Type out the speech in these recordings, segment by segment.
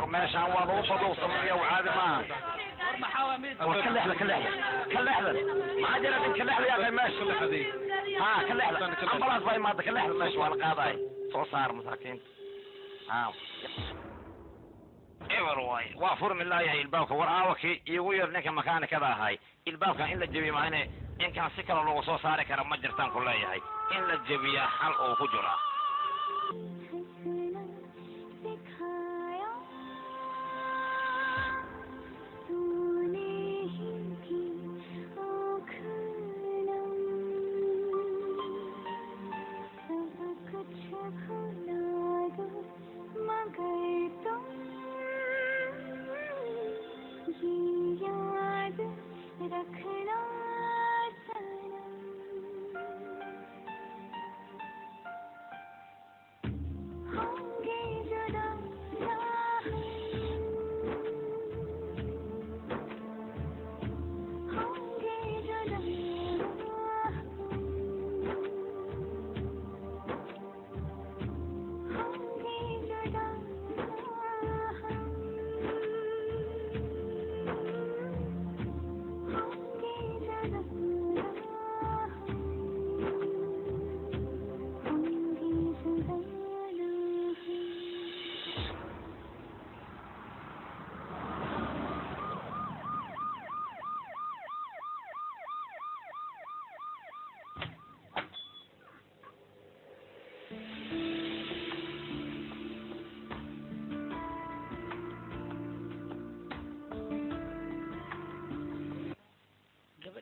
ورماشان وضوء صمية وعادي ما كل لحظة ما عجلة كل لحظة يا أخي ماشي ها كل لحظة أمبلاس باي مادة كل لحظة ماشي والقاضي صار مساكين ها ايوه واي وافر من الله يا الباوك وراوك يغير لك مكان كذا هاي الباوك إلا الجبي معنا إن كان سكر لو سو صار كرم مجرتان كلها هاي إلا الجبي حل أو فجرة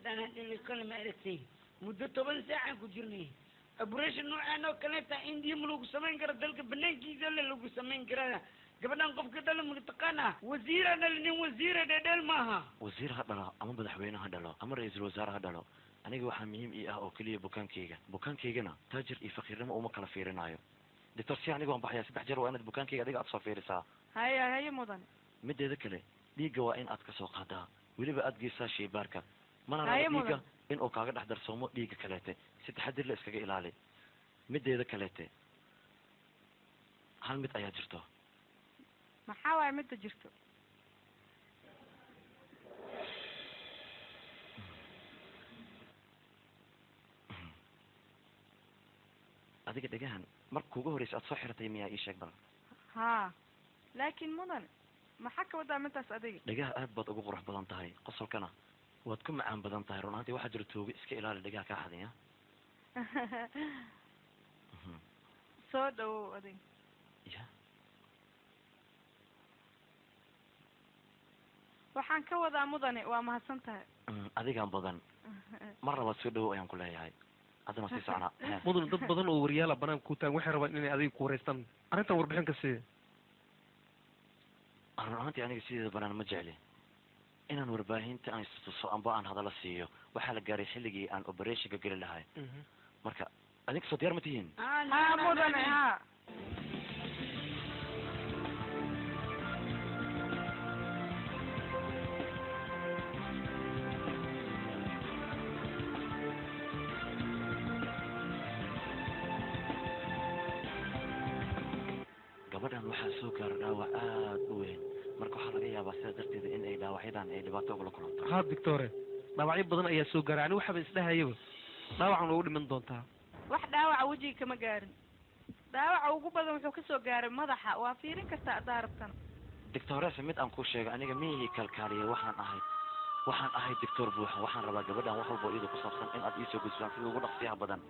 أنا اللي كل ما أرسي مدة 8 ساعة كجرني أبرش إنه أنا كلمت عندي ملوك سمين كرا دلك بنين كيزة اللي سمين كرا قبل أن قف كده المنطقنا وزير أنا اللي وزير ده معها وزير هذا أما بدحوينه هذا أما رئيس الوزراء هذا أنا جو حميم إيه أو كلية بوكان كيجنا تاجر فقير ما أمك على فيرنايو دكتور أنا جو بحياة بحجر وأنا بوكان كيجا ديك أتصل فيرسا هاي مدن مدة ذكله دي جوائن أتكسوق هذا ولي بقى تجيسا شيء باركة ما أنا ديجا إن أوكاغ أحضر صومو ديجا كلاته ستحضر لإسكاجا إلالي مدة ذكلته هل مت أيات جرتو ما حاول مت جرتو adiga dhagahan markuu ugu horeysay aad soo xiratay miyaa ii sheeg bal ها لكن مدن ما حكى ودا متاس adiga dhagaha aad baad ugu qurux badan tahay qosolkana waad ku macaan badan tahay runtii waxa jira toobi iska ilaali dhagaha ka xadaya soo dhaw adiga ya waxaan ka wadaa mudane waa mahadsan tahay adigaan badan mar labaad soo dhaw ayaan ku leeyahay hadana si socna mudan dad badan oo wariyaal banaan ku taan waxay rabaan inay adiga ku wareystaan arintan warbixin ka sii runtii aniga sideeda banaan ma jecli inaan warbaahinta aan istuso amba aan hadala siiyo waxaa la gaaray xilligii aan operationka geli lahay marka adiga soo diyaar ma tihiin mudane ha gabadhan waxaa soo gaaray dhaawac aad u weyn marka waxaa laga yaabaa sidaa darteeda in ay dhaawacyadan ay dhibaato ugula kulanto haa doctore dhaawacyo badan ayaa soo gaaray ani waxaaba isdhahayaba dhaawacan ugu dhiman doontaa wax dhaawaca wejiga kama gaarin dhaawaca ugu badan wuxuu kasoo gaaray madaxa waa fiirin kartaa adaa rabtan doctoresa mid aan ku sheego aniga miyihii kalkaaliya waxaan ahay doctor buuxa waxaan rabaa gabadhan wax walba iyada ku saabsan in aad iisoo gudbisaan sida ugu dhaqsiyaha badan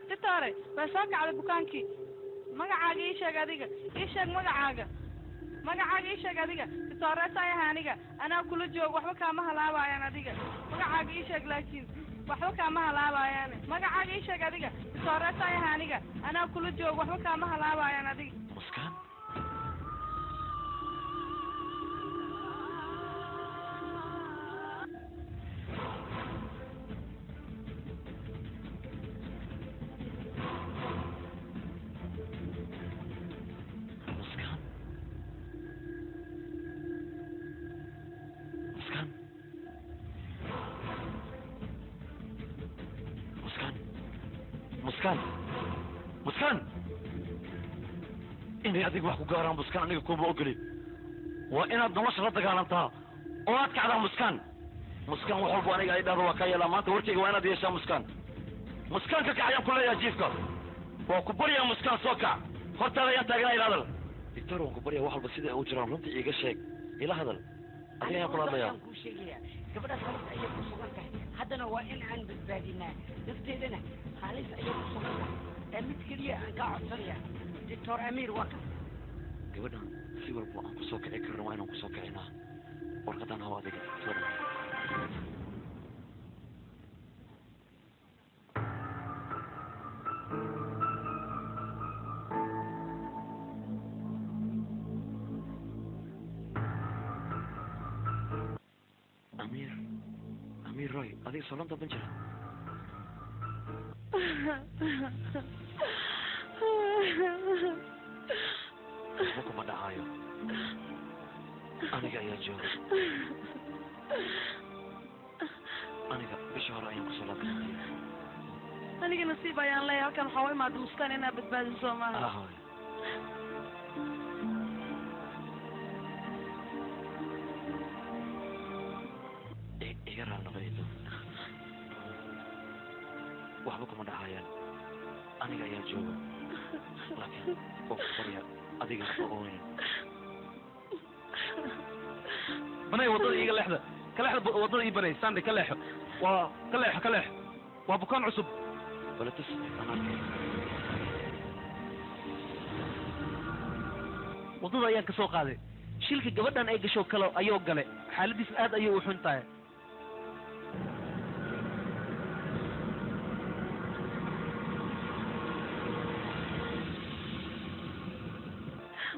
doctore waa soo kacday bukaankii magacaaga ii sheeg adiga ii sheeg magacaaga ii sheeg adiga doctoresa ayaha aniga anaa kula joog waxba kaama halaabayaan adiga magacaaga ii sheeg laakiin waxba kaama halaabayaan magacaaga ii sheeg adiga doctoresa ayaha aniga anaa kula joog waxba kaama halaabayaan adiga muskaan مسكان إني أديك واحد قارن مسكان أنا كوب أقولي وإن الضمش ردك على أنتها وأتك على مسكان وحب وأنا قاعد أروى كيا لما أنت ورتي وأنا ديشا مسكان كعيان كله يجيفك وكبريا مسكان سوكا horta ayaan taagnaa ila hadal dictor oo kubariya wax walba sida uu jiro runtii iga sheeg ila hadal adiga kula hadlaya ku sheegaya gabadha khalis ayay ku sugan tahay haddana waa in aan badbaadinaa nafteedana khalis ayay ku sugan tahay mid keliya aan ka codsanaya dictor Amir waa kan gabadhan si walba aan ku soo kici karno waa inaan ku soo kicinaa warqadan hawa adiga soo أمير روي هذه صلنت بنجرة بكم ما دعايو أنا جاي أجور أنا بشهر أيام صلاة أنا جا نصيب أيام لا كان حوالي مع دمستان أنا بتبادل الزمان هاي waxba dhacayaan aniga ayaa jooga laakiin qof qoriya adiga ooyn banay wadada iga leexda ka leexda wadada ii banay sande ka leexo waa bukaan cusub wala tus anarkay wadada ayaan ka soo qaaday shilka gabadhan ay gasho kale ayuu galay xaaladiis aad ayuu u xun tahay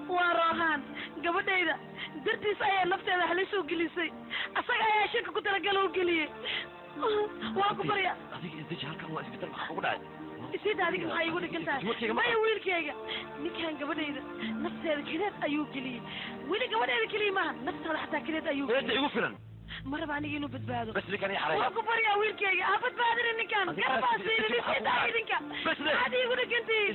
وراهان gabadhayda dartiis ayaa nafteeda halis u gelisay asaga ayaa shirka ku talagal u geliyay waa ku bariya adiga inta halkan waa isbitaal waxa ugu dhacay isida adiga maxay igu dhigan tahay maya wiilkayga ninkan gabadhayda nafteeda kireed ayuu geliyay weli gabadhayda keliya maaha nafteeda xataa kireed ayuu geliyay igu filan maraba aniga inuu badbaado bas ninkan yaxray waa ku bariya wiilkayga ha badbaadin ninkan garbaasiin isida idinka hadi igu dhigantii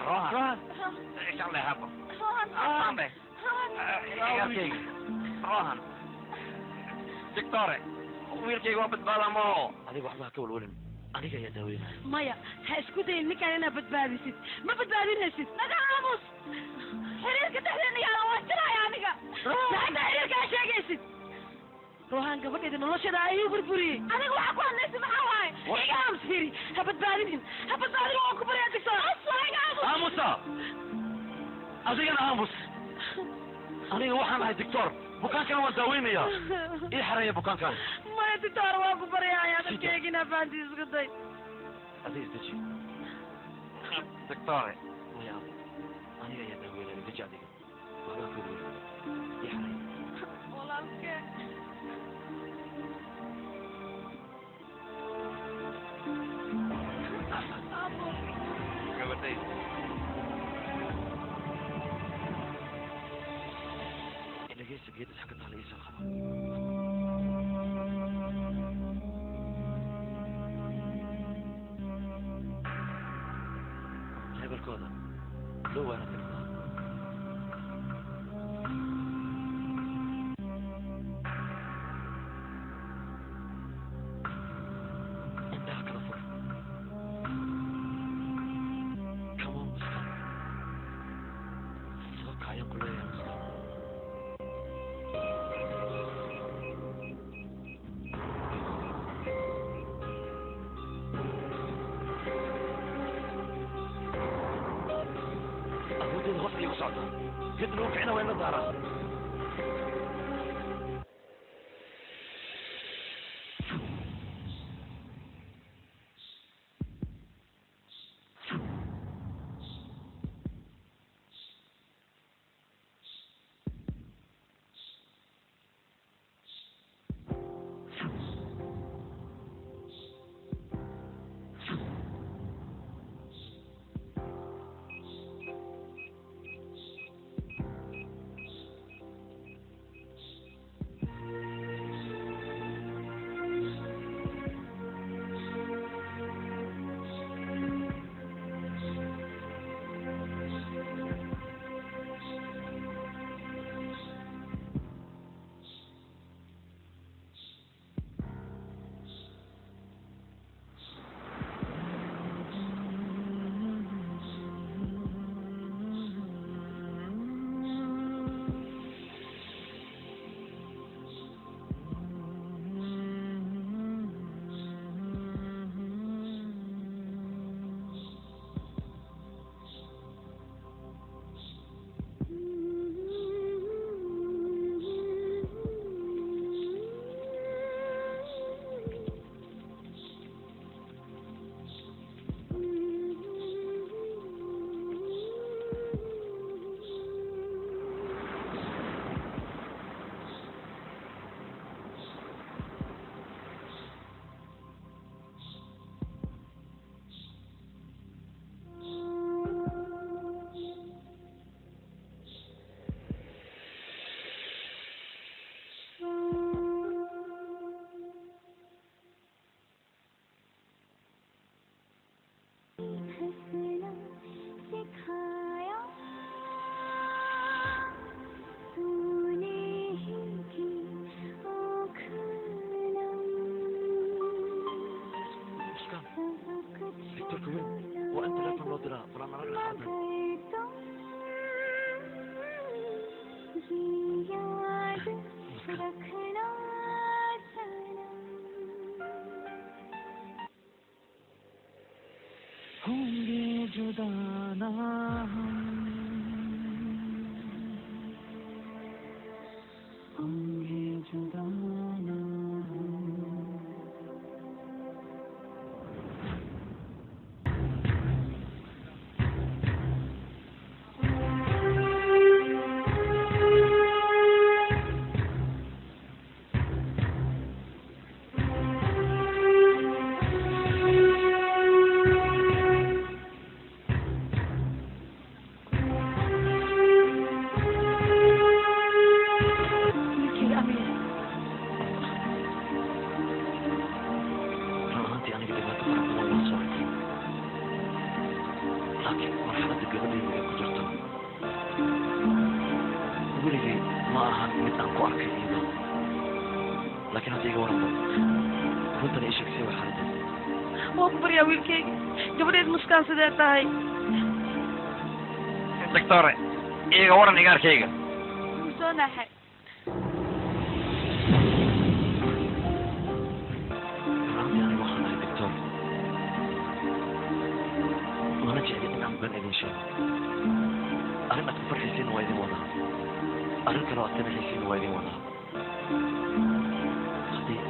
روحان ايش الله يحبه روحان دكتورة ويلكي وابد بالا مو adiga waxba ka walwalin aniga ayaa daaweynaya maya ha isku dayin ninkaan inaad badbaadisid ma badbaadinaysid naga aamus xiriirka dhexdeena yaala waa jiraya aniga saxda xiriirka ha sheegaysid روحان gabadheeda nolosheeda ayuu burburiyey aniga waxa ku hadlaysa maxaa waaye iga aamus firi ha badbaadinin oo ku bariya digso aamusa adigana aamus aniga waxaan ahay doctor bukaankana waan daaweynaya ii xareeya bukaankan maya doctor waa ku baryaaya dadkeygina faanti isku day adiga isdeji doctore maya aniga ayaa daaweynaya deji adiga waxbaa ka weli ii xareeya walaalkee dhegeysta geedda xagga taala ii soo qaba hebelkooda dhow waana tirtaa indhaha kala fur kamoon muskan soo kaayaan ku leeyahay muskan كده لو كعنا وين ظهرها aha mid aan ku arkay iyada laakiin hadda iga waranba runtan ii sheegsay waa xaaladdeeda waa ku baryaa wiilkayga gabadheed muskaan sidee tahay doctore iga waran igaarkayga wuu soo naaxay runtii aniga waxaan ahay doctor mana jecli inaan been idin sheego arrin aad ku farxaysiina waa idin wadaa arrin kale oo aad ka naxaysiina waa idin wadaa haddii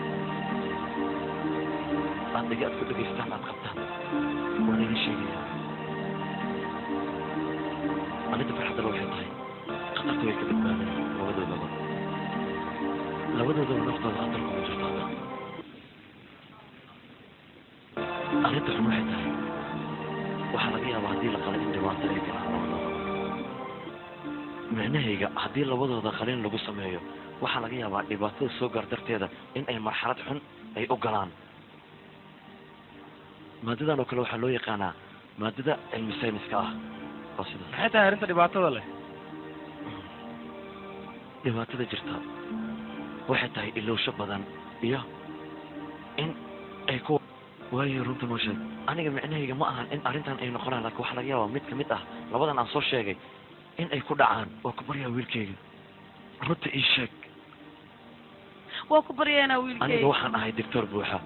aad dhega aad ku dhegaystaan aad qabtaan waan idin sheegayaa arrinta farxadda waxay tahay khatarta way ka badbaadeen labadoodaba naftooda khatar kuma jirto hadda arrinta xun waxay tahay waxaa laga yaabaa haddii la qala in dhibaato ay galaan labadooda micnahayga haddii labadooda qalin lagu sameeyo waxaa laga yaabaa dhibaatada soo gaar darteeda in ay marxalad xun ay u galaan maadadan oo kale waxaa loo yaqaanaa maadada cilmi sayniska ah oo sidaas maxay tahay arrinta dhibaatada leh dhibaatada jirta waxay tahay ilowsho badan iyo in ay ku waayo runta noo sheeg aniga micnahayga ma ahan in arrintan ay noqonaan laakiin waxaa laga yaabaa mid ka mid ah labadan aan soo sheegay in ay ku dhacaan waa ku baryaa wiilkayga runta ii sheeg waa ku baryaynaa aniga wiilkayga waxaan ahay doctor buuxa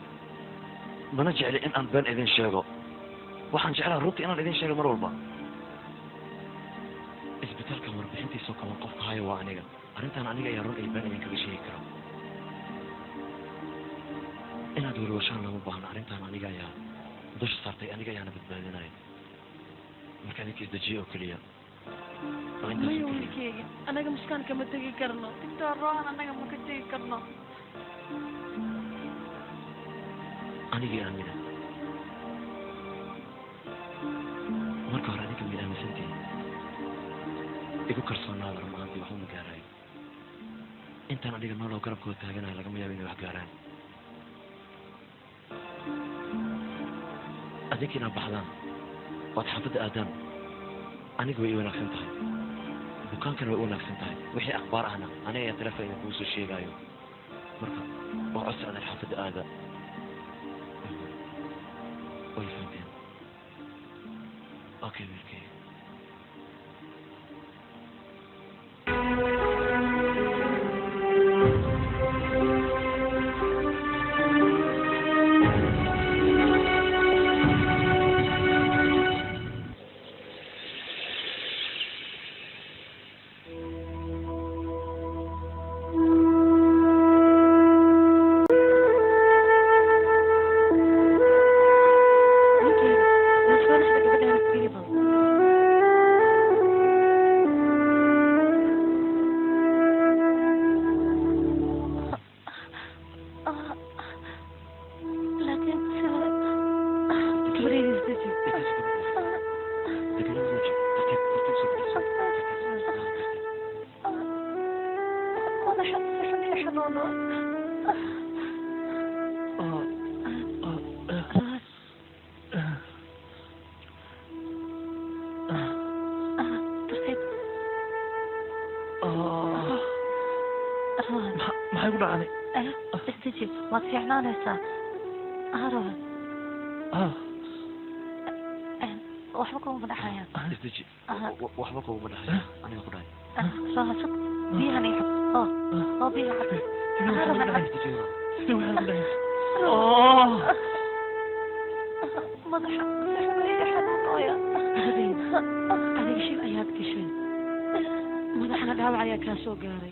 mana jecli in aan been idin sheego waxaan jeclaa runta inaan idin sheego mar walba isbitaalka warbixintiisoo kaban qofka hayo waa aniga arrintan aniga ayaa run ay been idinkaga sheegi kara inaad warwashaan lama baahno arrintan aniga ayaa dusha saartay aniga ayaana badbaadinaya marka idinka isdejiye oo keliya oo intaas maya oo keliya wiilkayga anaga muskaan kama tegi karno doctor rohan anaga ma ka tegi karno anigii aamina marka hore adinka may aaminsantihin igu kalsoonaada rumaantii waxba ma gaarayo intaan adiga nooloo garabkooda taaganayo lagama yaabo inay wax gaaraan adinka inaad baxdaan oad xaafadda aadaan aniga way ii wanaagsan tahay bukaankana way u wanaagsan tahay wixii akhbaar ahna aniga ayaa telefoon idin kugu soo sheegaayo marka waa codsi adan xaafadda aada way fahamteen okay wiilkay maxay ku dhacday استجب ما تفعلنا لسه هروح وحبكم من حياة isdeji waxba kuguma dhahay aniga ku dhahay صاحب بيها نيحب بيها حبيب هروح أنا مضحك هذه شيء أياد كشين مضحنا دعوة عليك كاسو قاري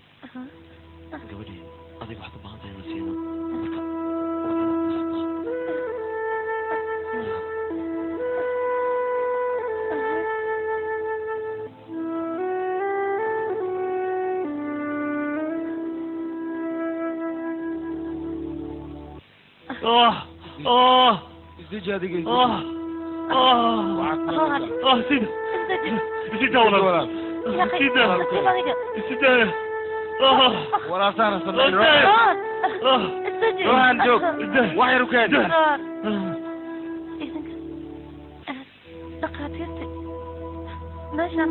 gabadhii adiga waxaad u baahan tahay in la siino isdeji adiga سيدة ولا سيدة ولا سنة صلي استجب روحان جوك وحي ركاد دقاتيرتي ماشي